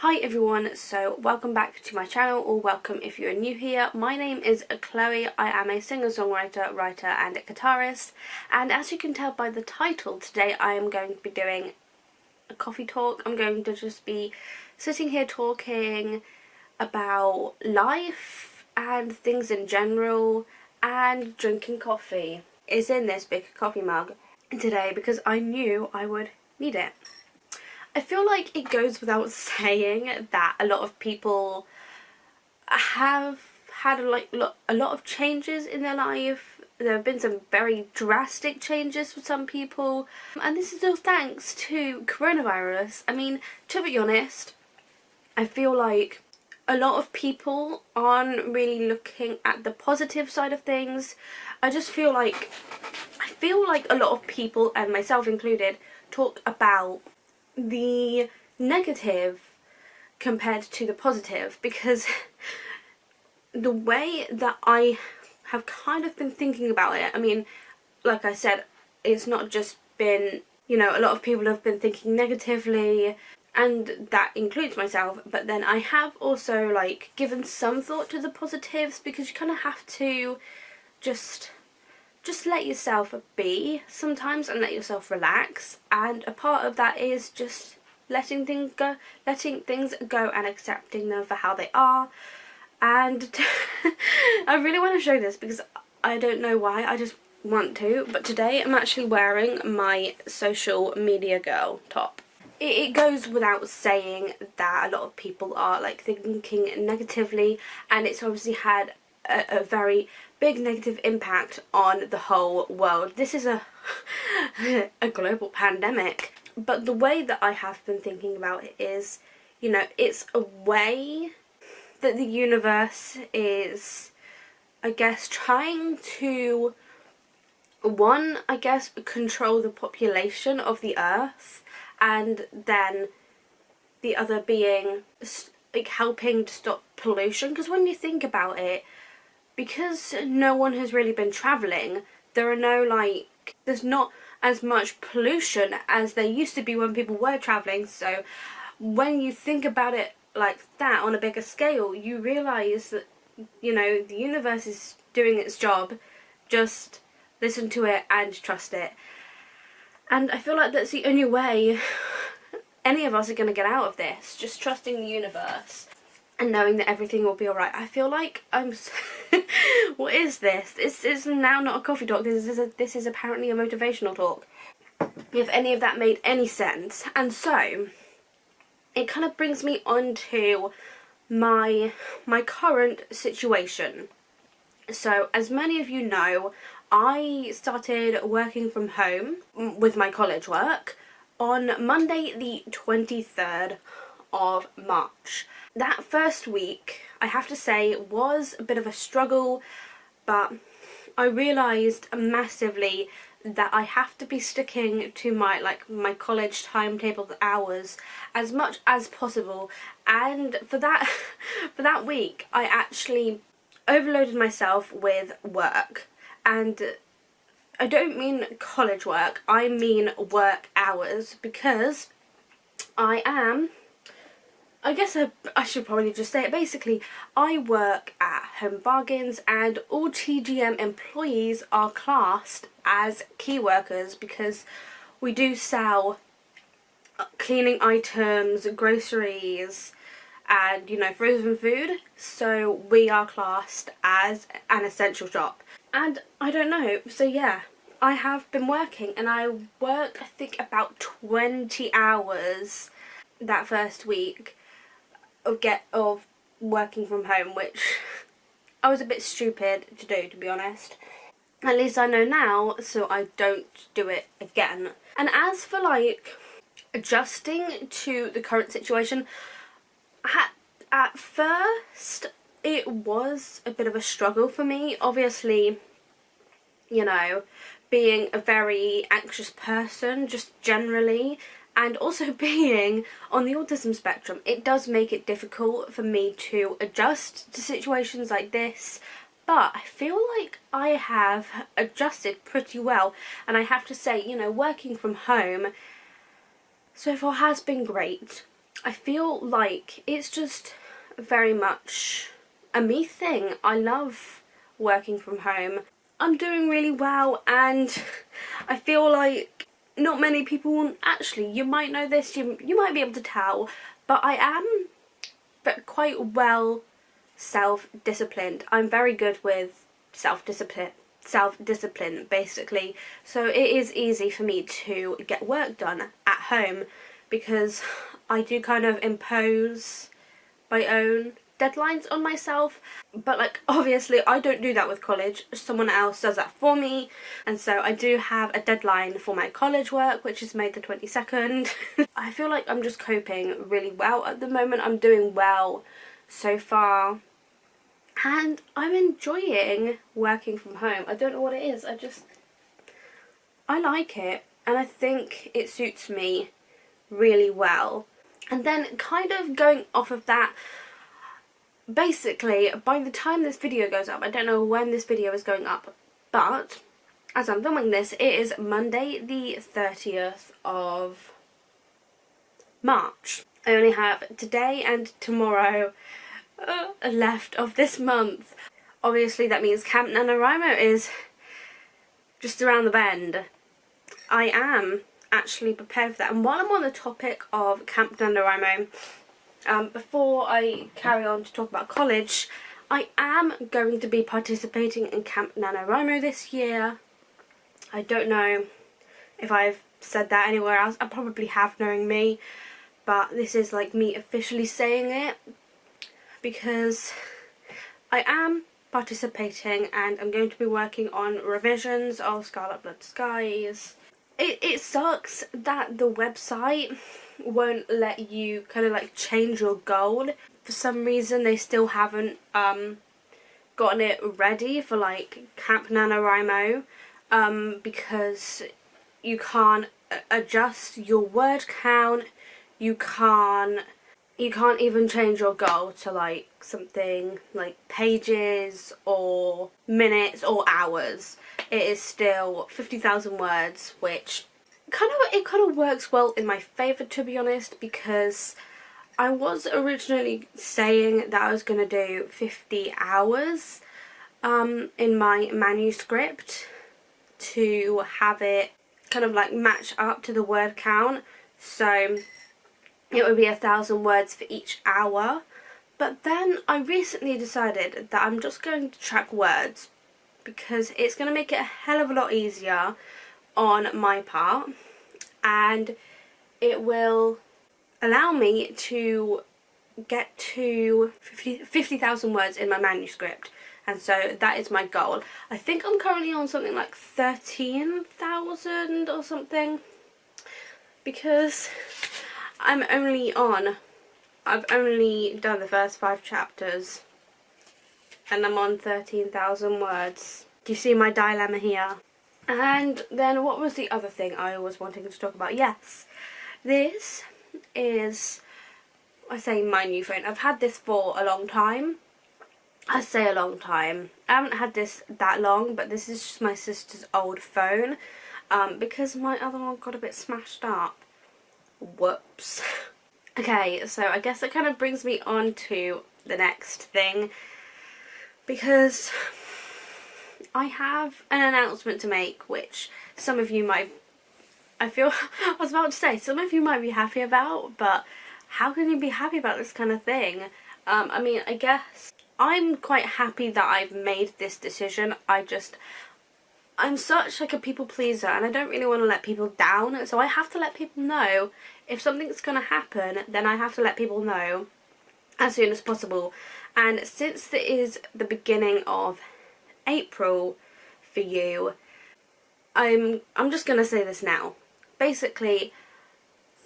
Hi everyone, so welcome back to my channel, or welcome if you're new here. My name is Chloe. I am a singer-songwriter, writer and guitarist, and as you can tell by the title, today I am going to be doing a coffee talk. I'm going to just be sitting here talking about life and things in general and drinking coffee. It's in this big coffee mug today because I knew I would need it. I feel like it goes without saying that a lot of people have had a lot of changes in their life. There have been some very drastic changes for some people, and this is all thanks to coronavirus. I mean, to be honest, I feel like a lot of people aren't really looking at the positive side of things. I feel like a lot of people, and myself included, talk about the negative compared to the positive, because the way that I have kind of been thinking about it, I mean, like I said, it's not just been, a lot of people have been thinking negatively, and that includes myself, but then I have also given some thought to the positives, because you kind of have to just let yourself be sometimes and let yourself relax, and a part of that is just letting things go and accepting them for how they are. And I really want to show this because I don't know why, I just want to, but today I'm actually wearing my social media girl top. It goes without saying that a lot of people are thinking negatively, and it's obviously had a very big negative impact on the whole world. This is a global pandemic, but the way that I have been thinking about it is, it's a way that the universe is, I guess, trying to, one, I guess, control the population of the earth, and then the other being helping to stop pollution. Because when you think about it, because no one has really been travelling, there are no there's not as much pollution as there used to be when people were travelling. So when you think about it like that on a bigger scale, you realise that, the universe is doing its job. Just listen to it and trust it. And I feel like that's the only way any of us are going to get out of this, just trusting the universe and knowing that everything will be alright. I feel like I'm what is this? This is now not a coffee talk, this is apparently a motivational talk, if any of that made any sense. And so it kind of brings me on to my current situation. So as many of you know, I started working from home with my college work on Monday the 23rd of March. That first week, I have to say, was a bit of a struggle, but I realised massively that I have to be sticking to my college timetable hours as much as possible. And for that week, I actually overloaded myself with work. And I don't mean college work, I mean work hours, because I guess I should probably just say it. Basically, I work at Home Bargains, and all TGM employees are classed as key workers because we do sell cleaning items, groceries, and, frozen food. So we are classed as an essential shop. And I don't know, so yeah, I have been working, and I worked, I think, about 20 hours that first week of working from home, which I was a bit stupid to do, to be honest. At least I know now, so I don't do it again. And as for adjusting to the current situation, at first it was a bit of a struggle for me. Obviously, being a very anxious person just generally, and also being on the autism spectrum, it does make it difficult for me to adjust to situations like this. But I feel like I have adjusted pretty well, and I have to say, working from home so far has been great. I feel like it's just very much a me thing. I love working from home. I'm doing really well, and I feel like not many people, actually, you might know this, you might be able to tell, but I am quite well self-disciplined. I'm very good with self-discipline basically, so it is easy for me to get work done at home because I do kind of impose my own deadlines on myself. But like, obviously I don't do that with college, someone else does that for me, and so I do have a deadline for my college work, which is May the 22nd. I feel like I'm just coping really well at the moment. I'm doing well so far, and I'm enjoying working from home. I don't know what it is, I like it, and I think it suits me really well. And then kind of going off of that, basically by the time this video goes up, I don't know when this video is going up, but as I'm filming this, it is Monday the 30th of March. I only have today and tomorrow left of this month. Obviously that means Camp NaNoWriMo is just around the bend. I am actually prepared for that, and while I'm on the topic of Camp NaNoWriMo, before I carry on to talk about college, I am going to be participating in Camp NaNoWriMo this year. I don't know if I've said that anywhere else. I probably have, knowing me, but this is like me officially saying it because I am participating and I'm going to be working on revisions of Scarlet Blood Skies. It sucks that the website won't let you kind of like change your goal. For some reason they still haven't gotten it ready for like Camp NaNoWriMo, because you can't adjust your word count, you can't even change your goal to like something like pages or minutes or hours. It is still 50,000 words, which kind of works well in my favour, to be honest, because I was originally saying that I was going to do 50 hours in my manuscript to have it kind of like match up to the word count, so it would be 1,000 words for each hour. But then I recently decided that I'm just going to track words because it's going to make it a hell of a lot easier on my part, and it will allow me to get to 50,000 words in my manuscript, and so that is my goal. I think I'm currently on something like 13,000 or something, because I've only done the first 5 chapters and I'm on 13,000 words. Do you see my dilemma here? And then what was the other thing I was wanting to talk about? Yes, this is, I say, my new phone. I've had this for a long time. I say a long time. I haven't had this that long, but this is just my sister's old phone, because my other one got a bit smashed up. Whoops. Okay, so I guess that kind of brings me on to the next thing, because I have an announcement to make, which some of you might, I was about to say, some of you might be happy about, but how can you be happy about this kind of thing? I mean, I guess I'm quite happy that I've made this decision. I'm such like a people pleaser, and I don't really want to let people down, so I have to let people know if something's going to happen. Then I have to let people know as soon as possible. And since it is the beginning of April for you, I'm just going to say this now. Basically,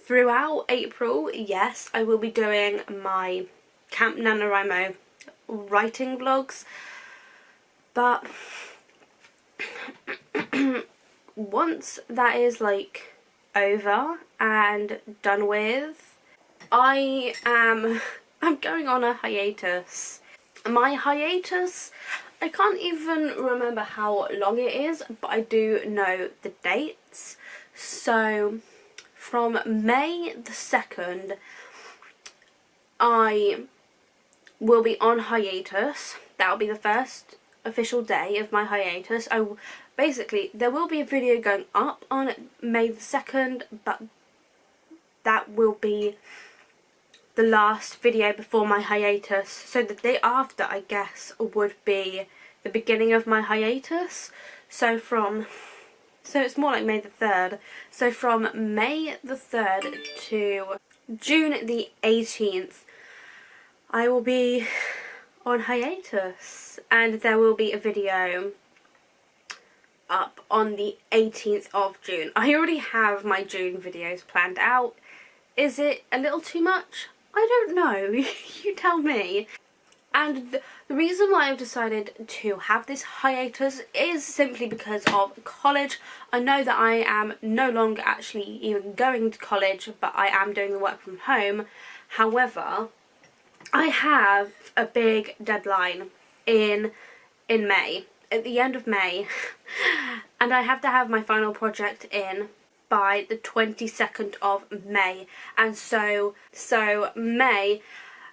throughout April, yes, I will be doing my Camp NaNoWriMo writing vlogs, but once that is like over and done with, I'm going on a hiatus. My hiatus, I can't even remember how long it is, but I do know the dates. So from May the 2nd I will be on hiatus. That'll be the first official day of my hiatus. Basically, there will be a video going up on May the 2nd, but that will be the last video before my hiatus. So the day after, I guess, would be the beginning of my hiatus. So it's more like May the 3rd. So from May the 3rd to June the 18th, I will be on hiatus, and there will be a video up on the 18th of June. I already have my June videos planned out. Is it a little too much? I don't know. You tell me. And the reason why I've decided to have this hiatus is simply because of college. I know that I am no longer actually even going to college, but I am doing the work from home. However, I have a big deadline in May, at the end of May, and I have to have my final project in by the 22nd of May. And so May,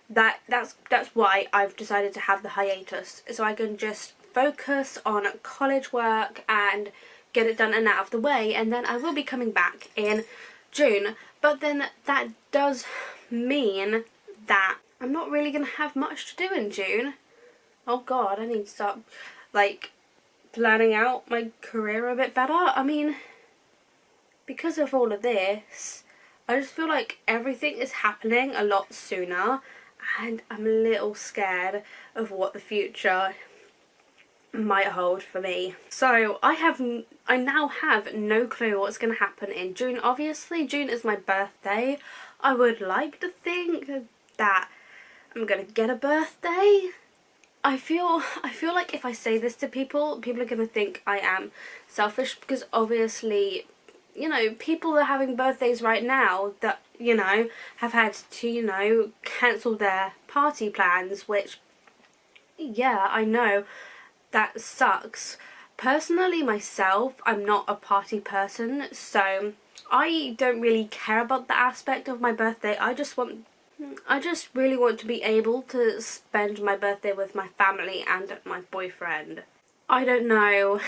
that's why I've decided to have the hiatus, so I can just focus on college work and get it done and out of the way, and then I will be coming back in June. But then that does mean that I'm not really going to have much to do in June. Oh god, I need to start, like, planning out my career a bit better. I mean, because of all of this, I just feel like everything is happening a lot sooner, and I'm a little scared of what the future might hold for me. So I now have no clue what's going to happen in June. Obviously, June is my birthday. I would like to think that I'm gonna get a birthday. I feel like if I say this to people are gonna think I am selfish, because obviously, you know, people are having birthdays right now that, you know, have had to, you know, cancel their party plans, which, yeah, I know that sucks. Personally, myself, I'm not a party person, so I don't really care about the aspect of my birthday. I just really want to be able to spend my birthday with my family and my boyfriend. I don't know,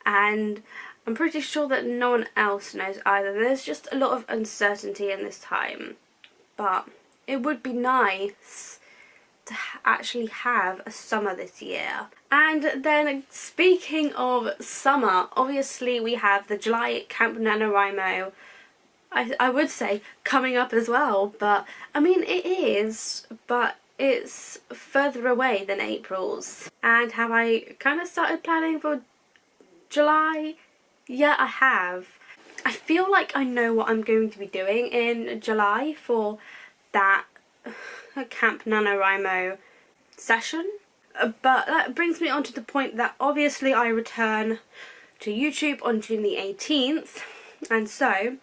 and I'm pretty sure that no one else knows either. There's just a lot of uncertainty in this time, but it would be nice to actually have a summer this year. And then, speaking of summer, obviously we have the July Camp NaNoWriMo, I would say, coming up as well, but I mean it is, but it's further away than April's. And have I kind of started planning for July? Yeah, I have. I feel like I know what I'm going to be doing in July for that Camp NaNoWriMo session. But that brings me on to the point that obviously I return to YouTube on June the 18th, and so,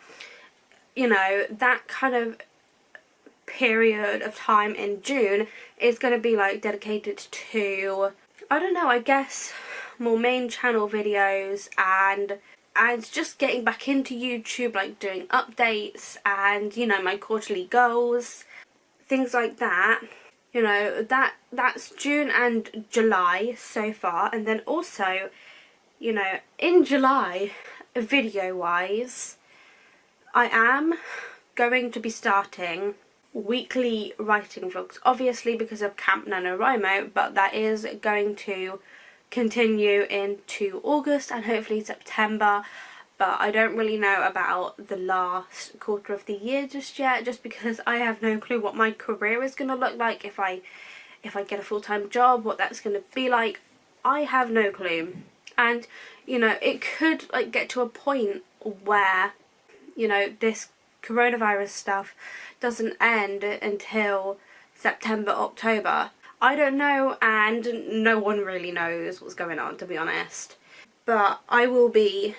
you know, that kind of period of time in June is going to be like dedicated to, I don't know, I guess more main channel videos and just getting back into YouTube, like doing updates and, you know, my quarterly goals, things like that. You know, that's June and July so far. And then also, you know, in July, video wise, I am going to be starting weekly writing vlogs, obviously because of Camp NaNoWriMo, but that is going to continue into August and hopefully September. But I don't really know about the last quarter of the year just yet, just because I have no clue what my career is going to look like if I get a full-time job, what that's going to be like. I have no clue. And, you know, it could like get to a point where, you know, this coronavirus stuff doesn't end until September, October. I don't know, and no one really knows what's going on, to be honest. But I will be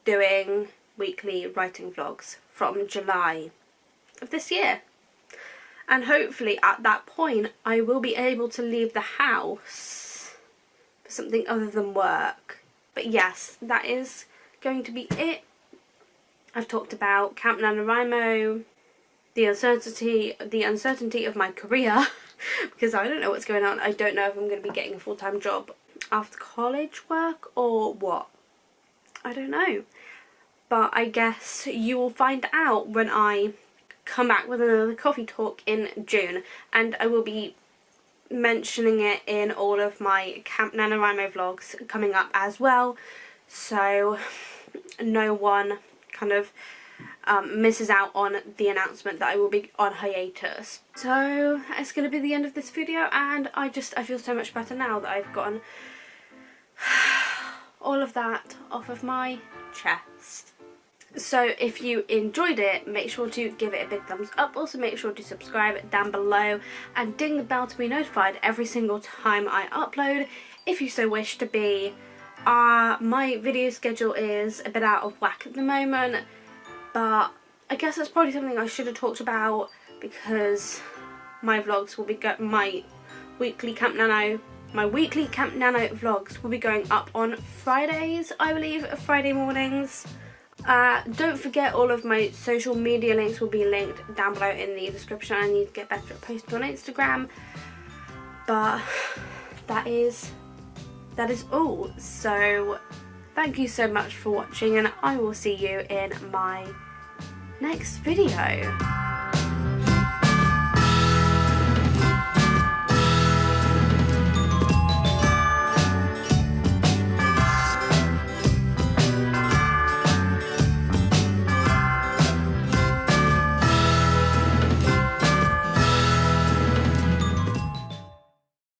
doing weekly writing vlogs from July of this year. And hopefully at that point I will be able to leave the house for something other than work. But yes, that is going to be it. I've talked about Camp NaNoWriMo, the uncertainty of my career because I don't know what's going on. I don't know if I'm going to be getting a full-time job after college work or what. I don't know. But I guess you will find out when I come back with another coffee talk in June, and I will be mentioning it in all of my Camp NaNoWriMo vlogs coming up as well, so no one kind of misses out on the announcement that I will be on hiatus. So it's going to be the end of this video, and I feel so much better now that I've gotten all of that off of my chest. So if you enjoyed it, make sure to give it a big thumbs up. Also make sure to subscribe down below and ding the bell to be notified every single time I upload, if you so wish to be. My video schedule is a bit out of whack at the moment, but I guess that's probably something I should have talked about, because my vlogs will be my weekly Camp Nano vlogs will be going up on Fridays, I believe, Friday mornings. Don't forget, all of my social media links will be linked down below in the description. I need to get better at posting on Instagram, but that is all. So thank you so much for watching, and I will see you in my next video.